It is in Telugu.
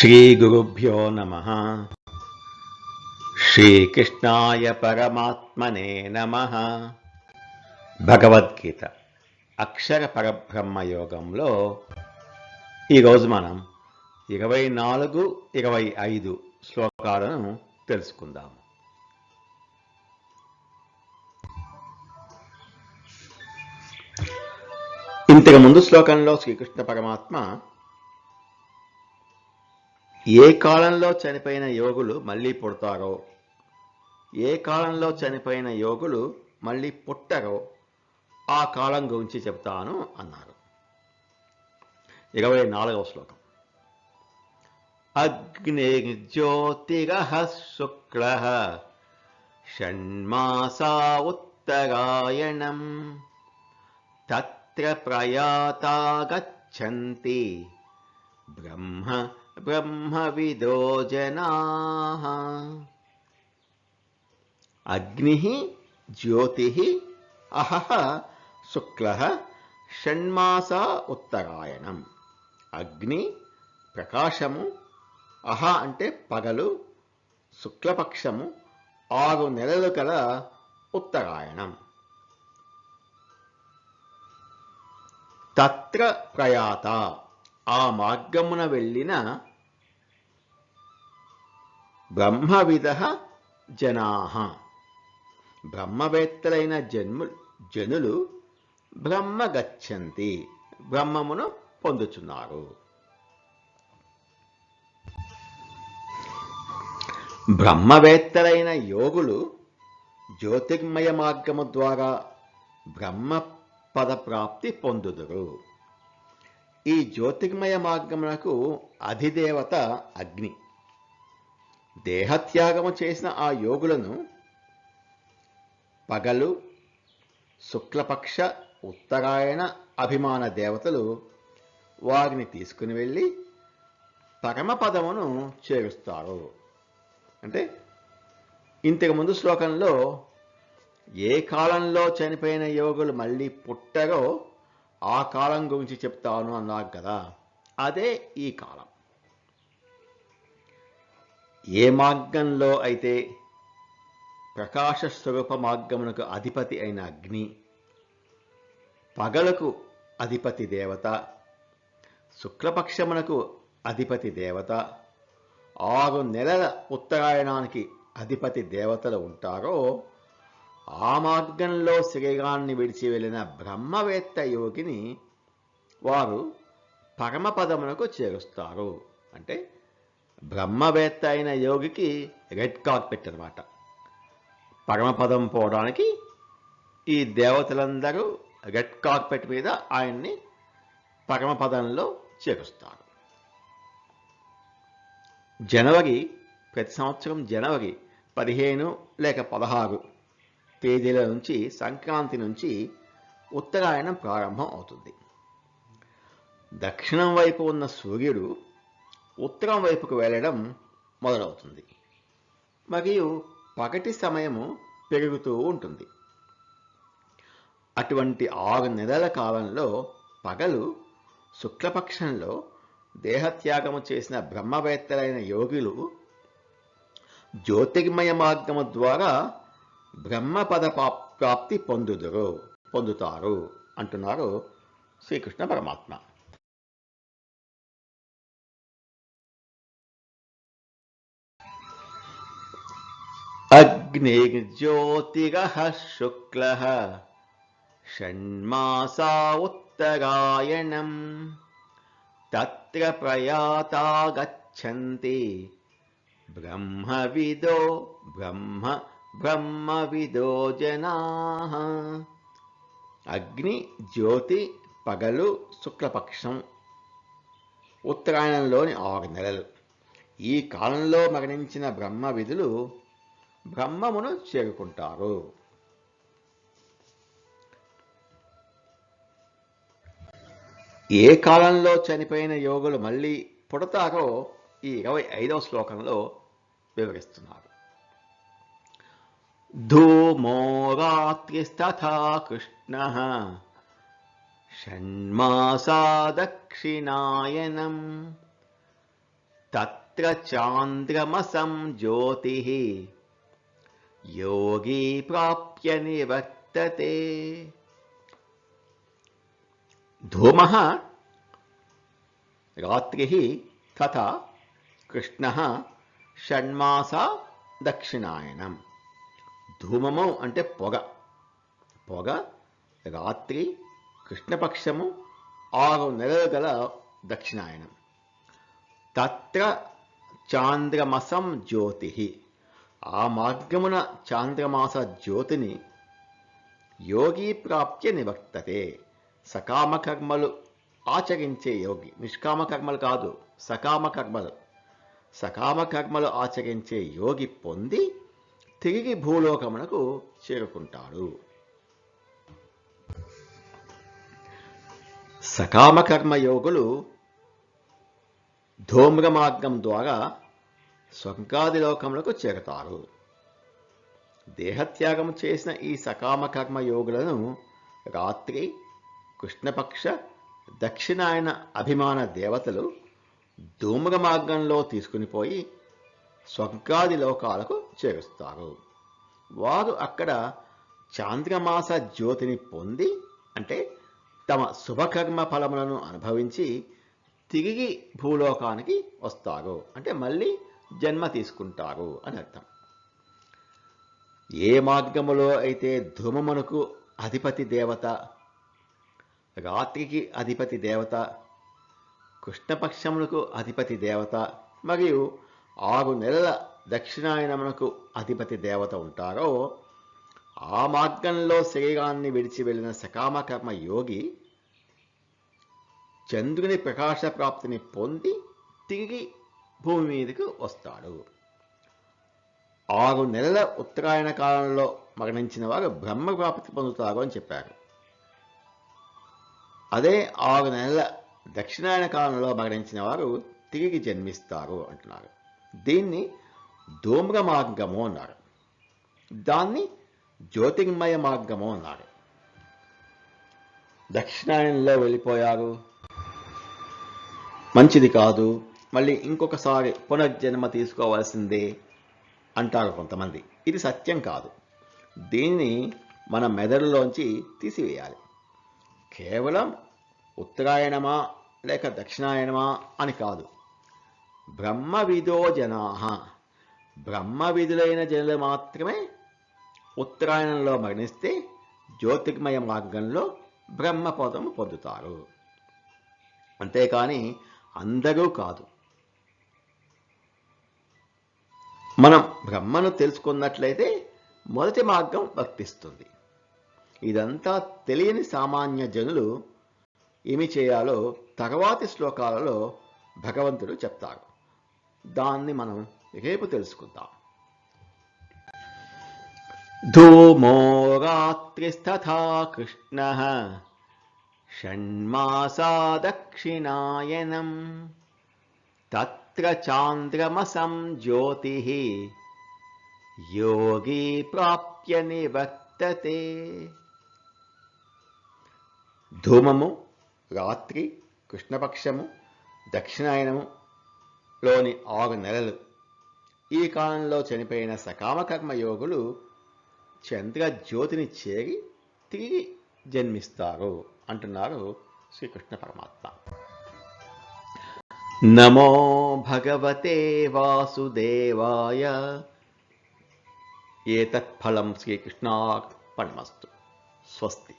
శ్రీగురుభ్యో నమః. శ్రీకృష్ణాయ పరమాత్మనే నమః. భగవద్గీత అక్షర పరబ్రహ్మ యోగంలో ఈరోజు మనం 24, 25 శ్లోకాలను తెలుసుకుందాము. ఇంతకు ముందు శ్లోకంలో శ్రీకృష్ణ పరమాత్మ ఏ కాలంలో చనిపోయిన యోగులు మళ్ళీ పుడతారో, ఏ కాలంలో చనిపోయిన యోగులు మళ్ళీ పుట్టరో ఆ కాలం గురించి చెప్తాను అన్నారు. 24వ శ్లోకం. అగ్నిర్జ్యోతిరః శుక్లః షణ్మాసా ఉత్తరాయణం తత్ర ప్రయాతా గచ్చంతి బ్రహ్మవిదో జనాః. అగ్నిః జ్యోతిః అహః శుక్లః షణ్మాసా ఉత్తరాయణం. అగ్ని ప్రకాశము, అహ అంటే పగలు, శుక్లపక్షము 6 నెలలు కల ఉత్తరాయణం. తత్ర ప్రయాత ఆ మార్గమున వెళ్ళిన బ్రహ్మవిదః జనాః బ్రహ్మవేత్తలైన జనులు బ్రహ్మ గచ్చంతి బ్రహ్మమును పొందుచున్నారు. బ్రహ్మవేత్తలైన యోగులు జ్యోతిర్మయ మార్గము ద్వారా బ్రహ్మ పదప్రాప్తి పొందుదురు. ఈ జ్యోతిర్మయ మార్గమునకు అధిదేవత అగ్ని. దేహత్యాగము చేసిన ఆ యోగులను పగలు, శుక్లపక్ష, ఉత్తరాయణ అభిమాన దేవతలు వారిని తీసుకుని వెళ్ళి పరమపదమును చేరుస్తారు. అంటే ఇంతకు ముందు శ్లోకంలో ఏ కాలంలో చనిపోయిన యోగులు మళ్ళీ పుట్టరో ఆ కాలం గురించి చెప్తాను అన్నారు కదా, అదే ఈ కాలం. ఏ మార్గంలో అయితే ప్రకాశ స్వరూప మార్గమునకు అధిపతి అయిన అగ్ని, పగలకు అధిపతి దేవత, శుక్లపక్షమునకు అధిపతి దేవత, 6 నెలల ఉత్తరాయణానికి అధిపతి దేవతలు ఉంటారో ఆ మార్గంలో శరీరాన్ని విడిచి వెళ్ళిన బ్రహ్మవేత్త యోగిని వారు పరమపదమునకు చేరుస్తారు. అంటే బ్రహ్మవేత్త అయిన యోగికి రెడ్ కార్పెట్ అన్నమాట. పరమపదం పోవడానికి ఈ దేవతలందరూ రెడ్ కార్పెట్ మీద ఆయన్ని పరమపదంలో చేరుస్తారు. ప్రతి సంవత్సరం జనవరి 15 లేక 16 తేదీల నుంచి సంక్రాంతి నుంచి ఉత్తరాయణం ప్రారంభం అవుతుంది. దక్షిణం వైపు ఉన్న సూర్యుడు ఉత్తరం వైపుకు వెళ్ళడం మొదలవుతుంది. మరియు పగటి సమయము పెరుగుతూ ఉంటుంది. అటువంటి 6 నెలల కాలంలో పగలు శుక్లపక్షంలో దేహత్యాగము చేసిన బ్రహ్మవేత్తలైన యోగులు జ్యోతిర్మయ మార్గము ద్వారా బ్రహ్మపద ప్రాప్తి పొందుతారు అంటున్నారు శ్రీకృష్ణ పరమాత్మ. అగ్నిర్జ్యోతిరః శుక్లః షణ్మాసా ఉత్తరాయణం తత్ర ప్రయాతా గచ్చంతి బ్రహ్మవిదో జనాః. అగ్ని, జ్యోతి, పగలు, శుక్లపక్షం, ఉత్తరాయణంలోని 6 నెలలు. ఈ కాలంలో మరణించిన బ్రహ్మవిధులు బ్రహ్మమును చేరుకుంటారు. ఏ కాలంలో చనిపోయిన యోగులు మళ్ళీ పుడతారో ఈ 25వ శ్లోకంలో వివరిస్తున్నారు. ధూమో రాత్రిస్తథా కృష్ణః షణ్మాసా దక్షిణాయనం తత్ర చాంద్రమసం జ్యోతి యోగి ప్రాప్య నివర్తతే. ధూమః రాత్రిః తథా కృష్ణః షణ్మాసా దక్షిణాయనం. ధూమము అంటే పొగ, పొగ రాత్రి కృష్ణపక్షము 6 నెలలు గల దక్షిణాయనం. తత్ర చాంద్రమసం జ్యోతి, ఆ మార్గమున చాంద్రమాస జ్యోతిని యోగి ప్రాప్య నివర్తతే, సకామ కర్మలు ఆచరించే యోగి, నిష్కామ కర్మలు కాదు, సకామ కర్మలు, సకామ కర్మలు ఆచరించే యోగి పొంది తిరిగి భూలోకమునకు చేరుకుంటాడు. సకామ కర్మ యోగులు ధూమ్ర మార్గం ద్వారా స్వర్గాది లోకములకు చేరుతారు. దేహత్యాగం చేసిన ఈ సకామ కర్మ యోగులను రాత్రి కృష్ణపక్ష దక్షిణాయన అభిమాన దేవతలు ధూమ్ర మార్గంలో తీసుకునిపోయి స్వర్గాది లోకాలకు చేరుస్తారు. వారు అక్కడ చాంద్రమాస జ్యోతిని పొంది, అంటే తమ శుభకర్మ ఫలములను అనుభవించి తిరిగి భూలోకానికి వస్తారు, అంటే మళ్ళీ జన్మ తీసుకుంటారు అని అర్థం. ఏ మార్గములో అయితే ధూమమునకు అధిపతి దేవత, రాత్రికి అధిపతి దేవత, కృష్ణపక్షమునకు అధిపతి దేవత మరియు 6 నెలల దక్షిణాయనమునకు అధిపతి దేవత ఉంటారో, ఆ మార్గంలో శరీరాన్ని విడిచి వెళ్ళిన సకామ కర్మ యోగి చంద్రుని ప్రకాశ ప్రాప్తిని పొంది తిరిగి భూమి మీదకు వస్తాడు. 6 నెలల ఉత్తరాయణ కాలంలో మరణించిన వారు బ్రహ్మ ప్రాప్తి పొందుతారు అని చెప్పారు. అదే 6 నెలల దక్షిణాయన కాలంలో మరణించిన వారు తిరిగి జన్మిస్తారు అంటున్నారు. దీన్ని ధూమ్ర మార్గము అన్నారు, దాన్ని జ్యోతిర్మయ మార్గము అన్నారు. దక్షిణాయనంలో వెళ్ళిపోయారు, మంచిది కాదు, మళ్ళీ ఇంకొకసారి పునర్జన్మ తీసుకోవాల్సిందే అంటారు కొంతమంది. ఇది సత్యం కాదు. దీన్ని మన మెదడులోంచి తీసివేయాలి. కేవలం ఉత్తరాయణమా లేక దక్షిణాయనమా అని కాదు. బ్రహ్మవిదో జనాః, బ్రహ్మవిధులైన జనులు మాత్రమే ఉత్తరాయణంలో మరణిస్తే జ్యోతిర్మయ మార్గంలో బ్రహ్మపదము పొందుతారు. అంతేకాని అందరూ కాదు. మనం బ్రహ్మను తెలుసుకున్నట్లయితే మొదటి మార్గం వర్తిస్తుంది. ఇదంతా తెలియని సామాన్య జనులు ఏమి చేయాలో తర్వాతి శ్లోకాలలో భగవంతుడు చెప్తారు. దాన్ని మనం రేపు తెలుసుకుందాం. ధూమో రాత్రిస్తథా కృష్ణః షణ్మాసా దక్షిణాయనం తత్ర చాంద్రమసం జ్యోతిః యోగి ప్రాప్య నివర్తతే. ధూమము రాత్రి, కృష్ణపక్షము, దక్షిణాయనము లోని 6 నెలలు. ఈ కాలంలో చనిపోయిన సకామకర్మ యోగులు చంద్రజ్యోతిని చేరి తిరిగి జన్మిస్తారు అంటున్నారు శ్రీకృష్ణ పరమాత్మ. నమో భగవతే వాసుదేవాయ. ఏతత్ ఫలం శ్రీకృష్ణార్పణమస్తు. స్వస్తి.